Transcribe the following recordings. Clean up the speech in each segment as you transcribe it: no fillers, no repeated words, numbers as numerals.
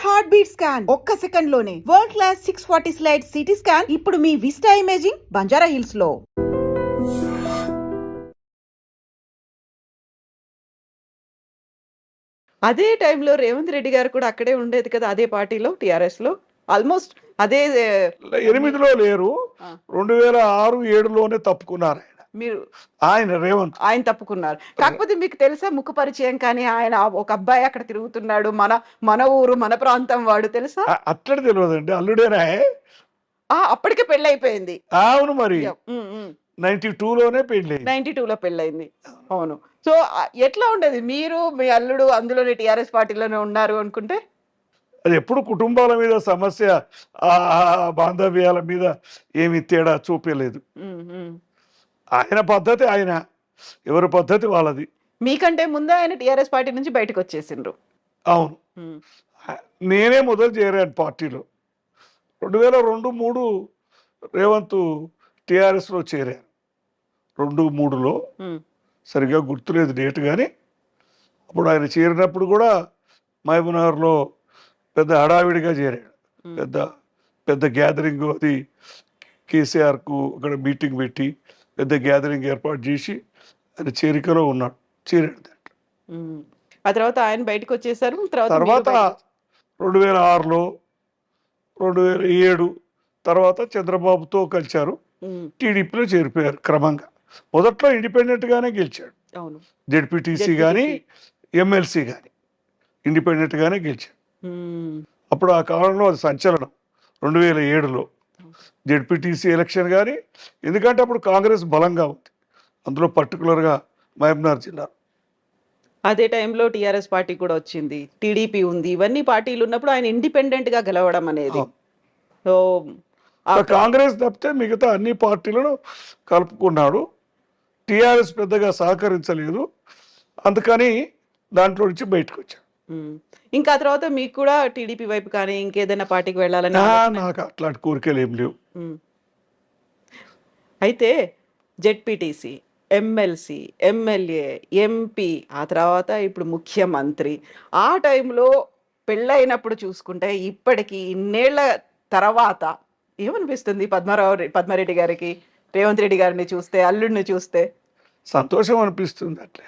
Heart beat scan ఒక్క second లోనే world class 640 slide CT scan ఇప్పుడు మీ విస్టా ఇమేజింగ్ బంజారా హిల్స్ లో. అదే టైంలో రేవంత్ రెడ్డి గారు కూడా అక్కడే ఉండేది కదా, అదే పార్టీలో టిఆర్ఎస్ లో ఆల్మోస్ట్ అదే. 8లో లేరు, 2006-7లోనే తప్పుకున్నారు మీరు ఆయన రేవంత్. ఆయన తప్పుకున్నారు. కాకపోతే మీకు తెలుసా ముఖ పరిచయం కానీ ఆయన ఒక అబ్బాయి అక్కడ తిరుగుతున్నాడు, మన ఊరు మన ప్రాంతం వాడు తెలుసా? అట్లా తెలియదండి, అల్లుడేనా? అప్పటికే పెళ్ళి అయిపోయింది. అవును, మరి 92లోనే పెళ్ళి, 92లో పెళ్ళయింది. అవును. సో ఎట్లా ఉండేది, మీరు మీ అల్లుడు అందులోనే టిఆర్ఎస్ పార్టీలోనే ఉన్నారు అనుకుంటే? అది ఎప్పుడు కుటుంబాల మీద సమస్య, బాంధవ్యాల మీద ఏమి తేడా చూపలేదు. ఆయన పద్ధతి ఆయన, ఎవరి పద్ధతి వాళ్ళది. మీకంటే ముందే ఆయన టిఆర్ఎస్ పార్టీ నుంచి బయటకు వచ్చేసిండ్రు. అవును, నేనే మొదలు చేరాను పార్టీలో. 2002-3 రేవంత్ టిఆర్ఎస్లో చేరాను. 2-3లో సరిగ్గా గుర్తులేదు డేట్, కానీ అప్పుడు ఆయన చేరినప్పుడు కూడా మహబూబ్నగర్లో పెద్ద హడావిడిగా చేరాడు. పెద్ద గ్యాదరింగ్, అది కేసీఆర్కు అక్కడ మీటింగ్ పెట్టి పెద్ద గ్యాదరింగ్ ఏర్పాటు చేసి ఆయన చేరికలో చేరాడు దాంట్లో. ఆ తర్వాత ఆయన బయటకు వచ్చేసారు. తర్వాత 2006లో 2007 తర్వాత చంద్రబాబుతో కలిశారు, టీడీపీలో చేరిపోయారు క్రమంగా. మొదట్లో ఇండిపెండెంట్గానే గెలిచాడు, జెడ్పీటీసీ కానీ ఎమ్మెల్సీ కానీ ఇండిపెండెంట్గానే గెలిచాడు. అప్పుడు ఆ కాలంలో అది సంచలనం 2007లో జెడ్పీటీసీ ఎలక్షన్. కానీ ఎందుకంటే అప్పుడు కాంగ్రెస్ బలంగా ఉంది, అందులో పర్టికులర్గా మహబూబ్నగర్ జిల్లా. అదే టైంలో టిఆర్ఎస్ పార్టీ కూడా వచ్చింది, టీడీపీ ఉంది, ఇవన్నీ పార్టీలు ఉన్నప్పుడు ఆయన ఇండిపెండెంట్ గా గెలవడం అనేది. సో కాంగ్రెస్ తప్పితే మిగతా అన్ని పార్టీలను కలుపుకున్నాడు. టిఆర్ఎస్ పెద్దగా సహకరించలేదు, అందుకని దాంట్లో నుంచి బయటకు వచ్చాడు. ఇంకా తర్వాత మీకు కూడా టీడీపీ వైపు కానీ ఇంకేదైనా పార్టీకి వెళ్ళాలని? నాకు అట్లాంటి కోరికలు ఏం లేవు. అయితే జెడ్పీటీసీ, ఎమ్మెల్సీ, ఎమ్మెల్యే, ఎంపీ, ఆ తర్వాత ఇప్పుడు ముఖ్యమంత్రి, ఆ టైంలో పెళ్ళైనప్పుడు చూసుకుంటే ఇప్పటికీ ఇన్నేళ్ల తర్వాత ఏమనిపిస్తుంది పద్మారెడ్డి గారికి, రేవంత్ రెడ్డి గారిని చూస్తే, అల్లుడిని చూస్తే? సంతోషం అనిపిస్తుంది. అట్లే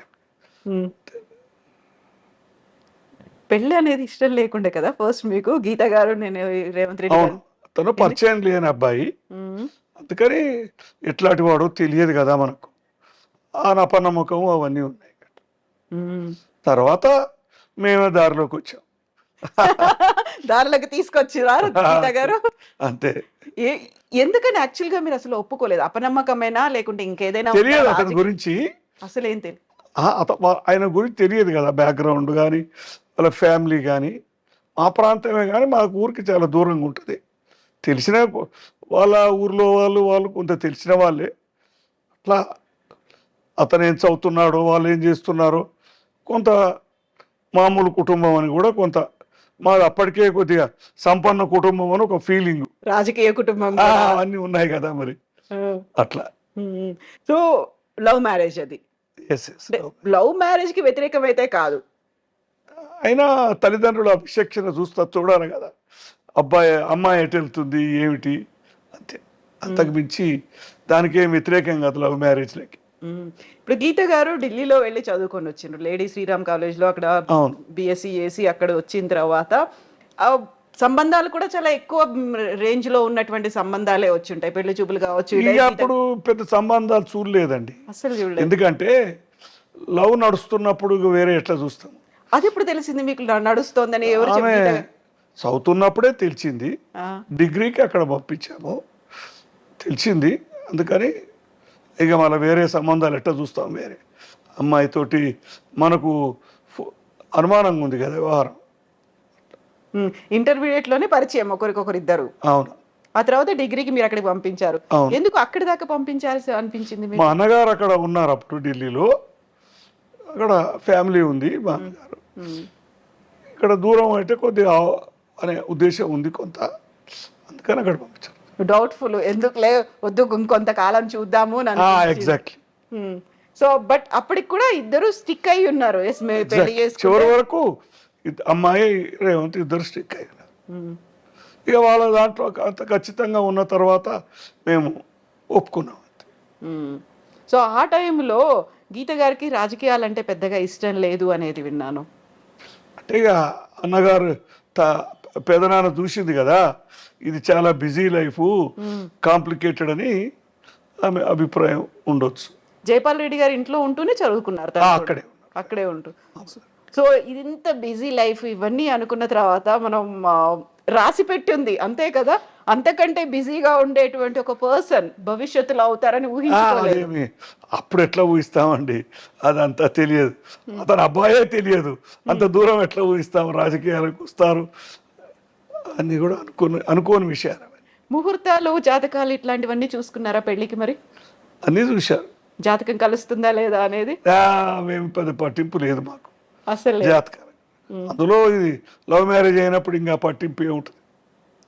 పెళ్ళి అనేది ఇష్టం లేకుండే కదా ఫస్ట్ మీకు? గీత గారు, నేను రేవంత్ రెడ్డి గారు తను పరిచయం లేని అబ్బాయి, అందుకని ఎట్లాంటి వాడో తెలియదు కదా మనకు, ఆ నపనమ్మకం అవన్నీ ఉన్నాయి. తర్వాత మేమే దారిలోకి వచ్చాం. దారిలోకి తీసుకొచ్చిరారు గీత గారు, అంతే. ఎందుకని యాక్చువల్ గా మీరు అసలు ఒప్పుకోలేదు? అపనమ్మకమేనా లేకుంటే ఇంకేదైనా? తెలియదు అతని గురించి, అసలు ఏం తెలియదు. ఆయన గురించి తెలియదు కదా, బ్యాక్గ్రౌండ్ కానీ వాళ్ళ ఫ్యామిలీ కానీ. మా ప్రాంతమే కానీ మా ఊరికి చాలా దూరంగా ఉంటుంది. తెలిసిన వాళ్ళ ఊర్లో వాళ్ళు కొంత తెలిసిన వాళ్ళే. అట్లా అతను ఏం చదువుతున్నాడో, వాళ్ళు ఏం చేస్తున్నారో, కొంత మామూలు కుటుంబం అని కూడా కొంత, మాది అప్పటికే కొద్దిగా సంపన్న కుటుంబం అని ఒక ఫీలింగ్, రాజకీయ కుటుంబం అన్నీ ఉన్నాయి కదా మరి, అట్లా. సో లవ్ మ్యారేజ్ అది. లవ్ మ్యారేజ్ కి వ్యతిరేకమైతే కాదు, అయినా తల్లిదండ్రుల విచక్షణ చూడాలి కదా, అమ్మాయి ఎటు వెళ్తుంది ఏమిటి, అంతే. అంతకు మించి దానికి ఏం వ్యతిరేకం కాదు లవ్ మ్యారేజ్లకి. ఇప్పుడు గీత గారు ఢిల్లీలో వెళ్ళి చదువుకొని వచ్చిండ్రు, లేడీ శ్రీరామ్ కాలేజ్లో, అక్కడ బిఎస్సి చేసి అక్కడ వచ్చిన తర్వాత సంబంధాలు కూడా చాలా ఎక్కువ రేంజ్ లో ఉన్నటువంటి సంబంధాలే వచ్చి ఉంటాయి, పెళ్లి చూపులు కావచ్చు. అప్పుడు పెద్ద సంబంధాలు చూడలేదండి అసలు చూడలేదు, ఎందుకంటే లవ్ నడుస్తున్నప్పుడు వేరే ఎట్లా చూస్తాం. అది ఇప్పుడు తెలిసింది మీకు నడుస్తోందని? ఎవరు చదువుతున్నప్పుడే తెలిసింది, డిగ్రీకి అక్కడ పంపించాము, తెలిసింది. అందుకని ఇక మళ్ళీ వేరే సంబంధాలు ఎట్లా చూస్తాం, వేరే అమ్మాయితోటి మనకు అనుమానంగా ఉంది కదా వ్యవహారం. ఇంటర్మీడియట్ లోనే పరిచయం ఒకరికొకరు ఇద్దరు. అవును. ఆ తర్వాత డిగ్రీకి మీరు అక్కడికి పంపించారు. ఎందుకు అక్కడి దాకా పంపించాల్సి అనిపించింది? మా అన్నగారు అక్కడ ఉన్నారు అప్పుడు ఢిల్లీలో, అక్కడ ఫ్యామిలీ ఉంది మా అన్నగారు. ఇక్కడ దూరం అయితే కొద్దిగా అనే ఉద్దేశం ఉంది కొంత, అందుకని అక్కడ పంపించారు. డౌట్ఫుల్, ఎందుకులే వద్దు ఇంకొంతకాలం చూద్దాము. ఎగ్జాక్ట్లీ. సో బట్ అప్పటికి కూడా ఇద్దరు స్టిక్ అయి ఉన్నారు, చివరి వరకు అమ్మాయి రేవంత్ ఇద్దరు స్టిక్ అయ్యారు. ఇక వాళ్ళ దాంట్లో అంత ఖచ్చితంగా ఉన్న తర్వాత మేము ఒప్పుకున్నాం. సో ఆ టైంలో గీత గారికి రాజకీయాలంటే పెద్దగా ఇష్టం లేదు అనేది విన్నాను. అంటే ఇక అన్నగారు పెదనాన్న చూసింది కదా, ఇది చాలా బిజీ లైఫ్, కాంప్లికేటెడ్ అని ఆమె అభిప్రాయం ఉండొచ్చు. జైపాల్ రెడ్డి గారి ఇంట్లో ఉంటూనే చదువుకున్నారు తను కూడా. అక్కడే అక్కడే ఉంటూ. సో ఇది ఇంత బిజీ లైఫ్ ఇవన్నీ అనుకున్న తర్వాత మనం రాసి పెట్టింది అంతే కదా, అంతకంటే బిజీగా ఉండేటువంటి ఒక పర్సన్ భవిష్యత్తులో అవుతారని ఊహించుకోలేదు. అదేమి అప్పుడు ఎట్లా ఊహిస్తామండి, అదంతా తెలియదు. అతని అబ్బాయే తెలియదు, అంత దూరం ఎట్లా ఊహిస్తాము, రాజకీయాలకు వస్తారు అన్నీ కూడా అనుకోని విషయాలు. ముహూర్తాలు, జాతకాలు ఇట్లాంటివన్నీ చూసుకున్నారా పెళ్లికి? మరి అన్నీ చూశారు. జాతకం కలుస్తుందా లేదా అనేది మేము పెద్ద పట్టింపు లేదు మాకు అసలు. జాతకాలు అందులో ఇది లవ్ మ్యారేజ్ అయినప్పుడు ఇంకా పట్టింపు ఏముంటుంది.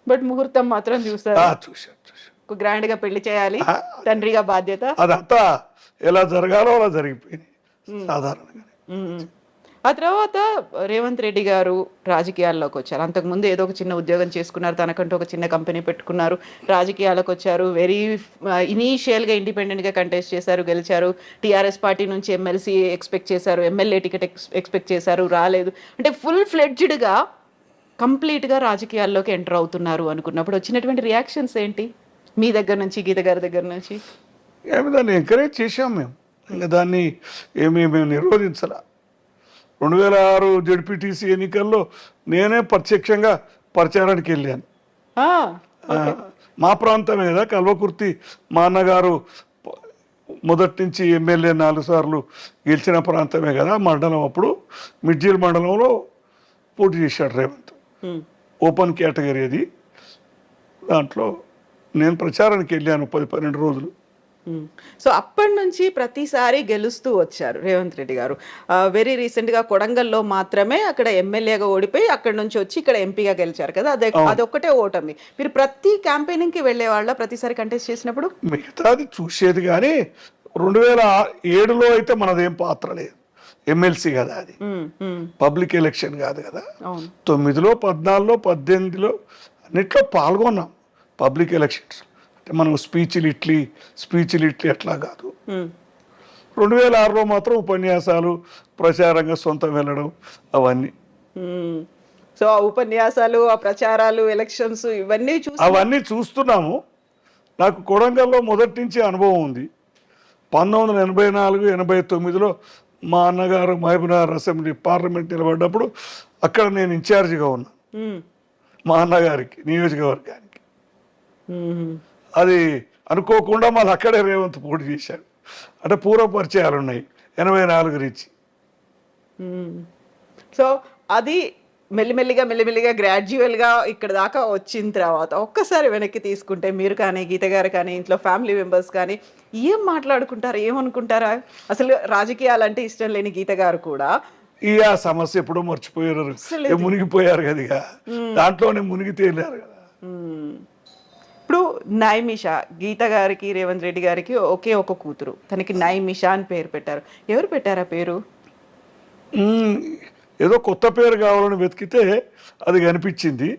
బట్ ముహూర్తం మాత్రం చూసారు. చూశారు. గ్రాండ్ గా పెళ్లి చేయాలి, తండ్రిగా బాధ్యత, అదంతా ఎలా జరగాలో అలా జరిగిపోయింది సాధారణంగా. ఆ తర్వాత రేవంత్ రెడ్డి గారు రాజకీయాల్లోకి వచ్చారు. అంతకుముందు ఏదో ఒక చిన్న ఉద్యోగం చేసుకున్నారు, తనకంటూ ఒక చిన్న కంపెనీ పెట్టుకున్నారు, రాజకీయాలకు వచ్చారు. వెరీ ఇనీషియల్గా ఇండిపెండెంట్గా కంటెస్ట్ చేశారు, గెలిచారు. టీఆర్ఎస్ పార్టీ నుంచి ఎమ్మెల్సీ ఎక్స్పెక్ట్ చేశారు, ఎమ్మెల్యే టికెట్ ఎక్స్పెక్ట్ చేశారు, రాలేదు. అంటే ఫుల్ ఫ్లెడ్జ్డ్గా కంప్లీట్గా రాజకీయాల్లోకి ఎంటర్ అవుతున్నారు అనుకున్నప్పుడు వచ్చినటువంటి రియాక్షన్స్ ఏంటి మీ దగ్గర నుంచి, గీత గారి దగ్గర నుంచి? ఏమి దాన్ని ఎంకరేజ్ చేసాం మేము, ఇంకా దాన్ని మేము నిరోధించాల. 2006 జడ్పీటీసీ ఎన్నికల్లో నేనే ప్రత్యక్షంగా ప్రచారానికి వెళ్ళాను. మా ప్రాంతమే కదా కల్వకుర్తి, మా అన్నగారు మొదటి నుంచి ఎమ్మెల్యే 4 సార్లు గెలిచిన ప్రాంతమే కదా మండలం. అప్పుడు మిడ్జిల్ మండలంలో పోటీ చేశాడు రేవంత్, ఓపెన్ కేటగిరీ అది. దాంట్లో నేను ప్రచారానికి వెళ్ళాను 10-12 రోజులు. సో అప్పటి నుంచి ప్రతిసారి గెలుస్తూ వచ్చారు రేవంత్ రెడ్డి గారు. వెరీ రీసెంట్గా కొడంగల్లో మాత్రమే అక్కడ ఎమ్మెల్యేగా ఓడిపోయి అక్కడ నుంచి వచ్చి ఇక్కడ ఎంపీగా గెలిచారు కదా, అదొక్కటే ఓటమి. మీరు ప్రతి క్యాంపెయినింగ్కి వెళ్ళే వాళ్ళ ప్రతిసారి కంటెస్ట్ చేసినప్పుడు? మిగతాది చూసేది, కానీ 2007లో అయితే మనదేం పాత్ర లేదు, ఎమ్మెల్సీ కదా అది, పబ్లిక్ ఎలక్షన్ కాదు కదా. 9లో 14లో 18లో అన్నిట్లో పాల్గొన్నాం పబ్లిక్ ఎలక్షన్స్. అంటే మనం స్పీచ్లు ఇట్లీ అట్లా కాదు. 2006లో మాత్రం ఉపన్యాసాలు, ప్రచారంగా సొంతం వెళ్ళడం అవన్నీ. సో ఆ ఉపన్యాసాలు, ఆ ప్రచారాలు, ఎలక్షన్స్ అవన్నీ చూస్తున్నాము. నాకు కొడంగల్లో మొదటి నుంచి అనుభవం ఉంది. 1984-89లో మా అన్నగారు మహబూబ్నగర్ అసెంబ్లీ పార్లమెంట్ నిలబడ్డప్పుడు అక్కడ నేను ఇన్ఛార్జిగా ఉన్నాను మా అన్నగారికి నియోజకవర్గానికి. అది అనుకోకుండా మళ్ళీ అక్కడే రేవంత్ పోటీ చేశాడు. అంటే పూర్వ పరిచయాలు ఉన్నాయి 84 నుంచి. సో అది మెల్లిమెల్లిగా గ్రాడ్యువల్గా ఇక్కడ దాకా వచ్చిన తర్వాత ఒక్కసారి వెనక్కి తీసుకుంటే మీరు కానీ, గీత గారు కానీ, ఇంట్లో ఫ్యామిలీ మెంబర్స్ కానీ ఏం మాట్లాడుకుంటారు, ఏమనుకుంటారా? అసలు రాజకీయాలంటే ఇష్టం లేని గీత గారు కూడా ఇక సమస్య ఎప్పుడో మర్చిపోయారు, మునిగిపోయారు కదా, ఇక దాంట్లోనే మునిగి తేలారు కదా. ఇప్పుడు నైమిషా, గీత గారికి రేవంత్ రెడ్డి గారికి ఒకే ఒక కూతురు, తనకి నైమిషా అని పేరు పెట్టారు. ఎవరు పెట్టారా పేరు? ఏదో కొత్త పేరు కావాలని వెతికితే అది కనిపించింది,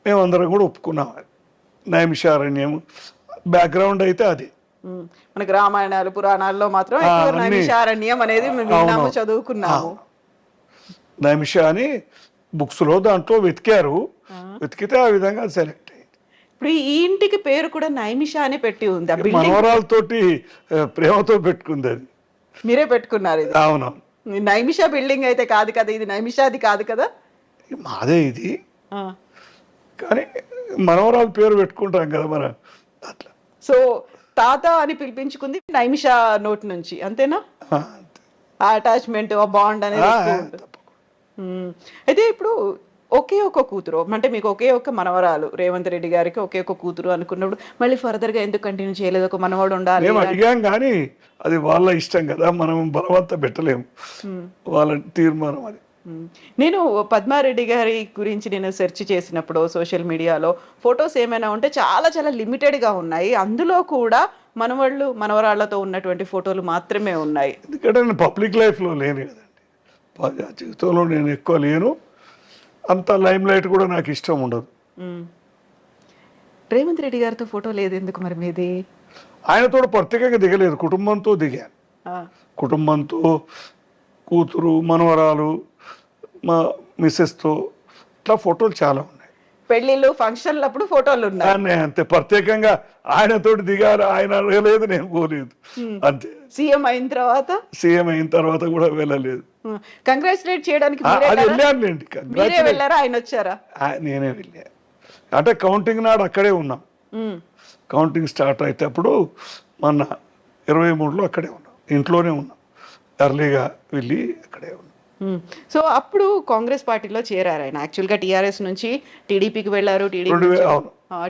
మేమందరం కూడా ఒప్పుకున్నాం. నైమిషారణ్యం బ్యాక్గ్రౌండ్ అయితే అది. మనకి రామాయణాలు, పురాణాల్లో మాత్రం నైమిషారణ్యం అనేది విన్నాము, చదువుకున్నాము. నైమిష అని బుక్స్లో దాంట్లో వెతికారు, వెతికితే ఆ విధంగా అది సెలెక్ట్ అయింది. ఇప్పుడు ఈ ఇంటికి పేరు కూడా నైమిషా అని పెట్టి ఉంది. మనవరాలతోటి ప్రేమతో పెట్టుకుంది, అది మీరే పెట్టుకున్నారు ఇది? అవునవును. నైమిషా బిల్డింగ్ అయితే కాదు కదా ఇది, నైమిషాది కాదు కదా, మాదే ఇది. కానీ మనవరాలు పేరు పెట్టుకుంటాం కదా మన అట్లా. సో తాత అని పిలిపించుకుంది నైమిషా నోట్ నుంచి, అంతేనా? ఆ అటాచ్మెంట్, ఆ బాండ్ అనేది. అయితే ఇప్పుడు ఒకే ఒక కూతురు, అంటే మీకు ఒకే ఒక మనవరాలు, రేవంత్ రెడ్డి గారికి ఒకే ఒక కూతురు అనుకున్నప్పుడు మళ్ళీ ఫర్దర్గా ఎందుకు కంటిన్యూ చేయలేదు? ఒక మనవాడు ఉండాలి అడిగాం, కానీ అది వాళ్ళ ఇష్టం కదా, మనం బలవంతం పెట్టలేము, వాళ్ళ తీర్మానం అది. నేను పద్మారెడ్డి గారి గురించి నేను సెర్చ్ చేసినప్పుడు సోషల్ మీడియాలో ఫొటోస్ ఏమైనా ఉంటే చాలా చాలా లిమిటెడ్గా ఉన్నాయి. అందులో కూడా మనవాళ్ళు మనవరాళ్లతో ఉన్నటువంటి ఫోటోలు మాత్రమే ఉన్నాయి. ఎందుకంటే నేను పబ్లిక్ లైఫ్లో లేను కదండి, జీవితంలో నేను ఎక్కువ లేను. అంత లైమ్ లైట్ కూడా నాకు ఇష్టం ఉండదు. రేవంత్ రెడ్డి గారితో ఫోటో లేదు ఎందుకు మరి మీది? ఆయనతో ప్రత్యేకంగా దిగలేదు, కుటుంబంతో దిగాను. కుటుంబంతో, కూతురు, మనవరాలు, మా మిస్సెస్తో ఇట్లా ఫోటోలు చాలా ఉన్నాయి. పెళ్లిళ్ళు ఫంక్షన్లు అప్పుడు ఫోటోలు ఉన్నాయి. కానీ అంతే ప్రత్యేకంగా ఆయనతోటి దిగారు, ఆయన వెళ్ళలేదు, నేను పోలేదు అంతే. సీఎం అయిన తర్వాత సీఎం అయిన తర్వాత కూడా వెళ్ళలేదు. కంగ్రాచులేట్ చేయడానికి అది వెళ్ళానులేండి, మీరే వెళ్ళారా, ఆయన వచ్చారా? నేనే వెళ్ళా. అంటే కౌంటింగ్ నాడు అక్కడే ఉన్నాం. కౌంటింగ్ స్టార్ట్ అయితే అప్పుడు మొన్న 23లో అక్కడే ఉన్నాం, ఇంట్లోనే ఉన్నాం. ఎర్లీగా వెళ్ళి అక్కడే ఉన్నాం. సో అప్పుడు కాంగ్రెస్ పార్టీలో చేరారు ఆయన. యాక్చువల్గా టీఆర్ఎస్ నుంచి టీడీపీకి వెళ్ళారు,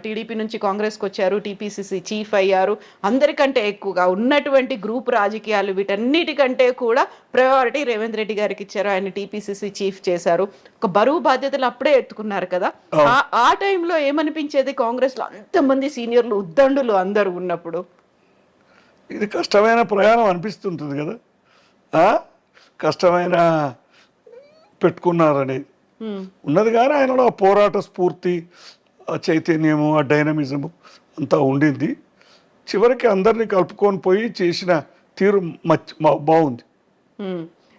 టీడీపీ నుంచి కాంగ్రెస్కి వచ్చారు, టీపీసీసీ చీఫ్ అయ్యారు. అందరికంటే ఎక్కువగా ఉన్నటువంటి గ్రూప్ రాజకీయాలు వీటన్నిటికంటే కూడా ప్రయారిటీ రేవంత్ రెడ్డి గారికి ఇచ్చారు. ఆయన టీపీసీసీ చీఫ్ చేశారు. ఒక బరువు బాధ్యతలు అప్పుడే ఎత్తుకున్నారు కదా. ఆ టైంలో ఏమనిపించేది కాంగ్రెస్లో అంతమంది సీనియర్లు ఉద్దండులు అందరూ ఉన్నప్పుడు? ఇది కష్టమైన ప్రయాణం అనిపిస్తుంటుంది కదా, కష్టమైన పెట్టుకున్నారనేది ఉన్నది. కానీ ఆయనలో ఆ పోరాట స్ఫూర్తి, ఆ చైతన్యము, ఆ డైనమిజము అంతా ఉండింది. చివరికి అందరినీ కలుపుకొని పోయి చేసిన తీరు బాగుంది.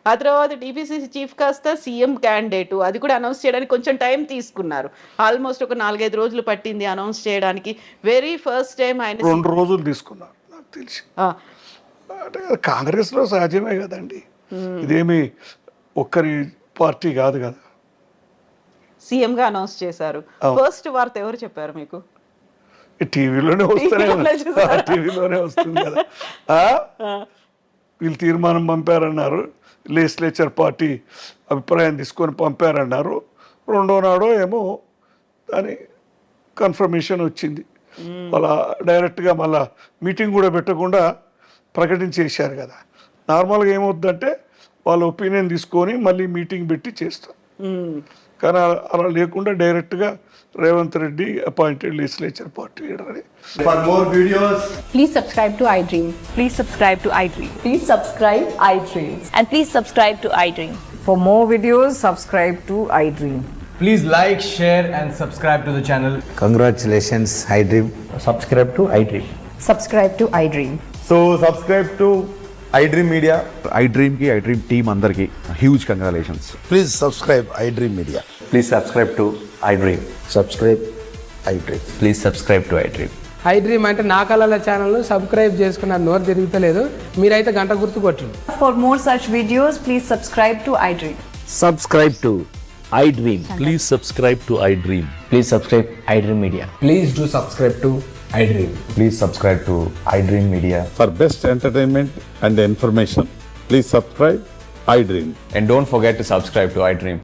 ఆ తర్వాత టీపీసీసీ చీఫ్ కాస్త సీఎం క్యాండిడేట్, అది కూడా అనౌన్స్ చేయడానికి కొంచెం టైం తీసుకున్నారు. ఆల్మోస్ట్ ఒక 4-5 రోజులు పట్టింది అనౌన్స్ చేయడానికి. వెరీ ఫస్ట్ టైం ఆయన 2 రోజులు తీసుకున్నారు నాకు తెలిసి. అంటే కాంగ్రెస్లో సహజమే కదండి, ఇదేమి ఒక్కరి పార్టీ కాదు కదా. సీఎంగా అనౌన్స్ చేశారు. ఫస్ట్ వార్త ఎవరు చెప్పారు మీకు? టీవీలోనే టీవీలోనే వస్తుంది కదా. వీళ్ళు తీర్మానం పంపారన్నారు, లెజిస్లేచర్ పార్టీ అభిప్రాయం తీసుకొని పంపారన్నారు. 2వ నాడో ఏమో దాని కన్ఫర్మేషన్ వచ్చింది. అలా డైరెక్ట్గా మళ్ళా మీటింగ్ కూడా పెట్టకుండా ప్రకటించేశారు కదా. నార్మల్గా ఏమవుతుందంటే వాళ్ళ ఒపీనియన్ తీసుకొని మళ్ళీ మీటింగ్ పెట్టి చేస్తారు. కానీ అలా లేకుండా డైరెక్ట్గా Revanth Reddy appointed legislature party leader అని. For more videos, Please subscribe to iDream. Please subscribe to iDream. Please subscribe iDream. And please subscribe to iDream. For more videos, subscribe to iDream. please like, share and subscribe to the channel. Congratulations, iDream. Subscribe to iDream. Subscribe to iDream. So subscribe to iDream Media. iDream ki iDream team andarki huge congratulations. Please subscribe iDream Media. Please subscribe to iDream. Subscribe iDream. Please subscribe to iDream. iDream అంటే నా కళల ఛానల్ను subscribe చేసుకున్న నోరు తిరుగుతలేదు, మీరైతే గంట గుర్తు కొట్టండి. For more such videos, please subscribe to iDream. Subscribe to iDream. Please subscribe to iDream. Please subscribe iDream Media. Please do subscribe to iDream. Please subscribe to iDream Media. For best entertainment and information, please subscribe iDream. And don't forget to subscribe to iDream.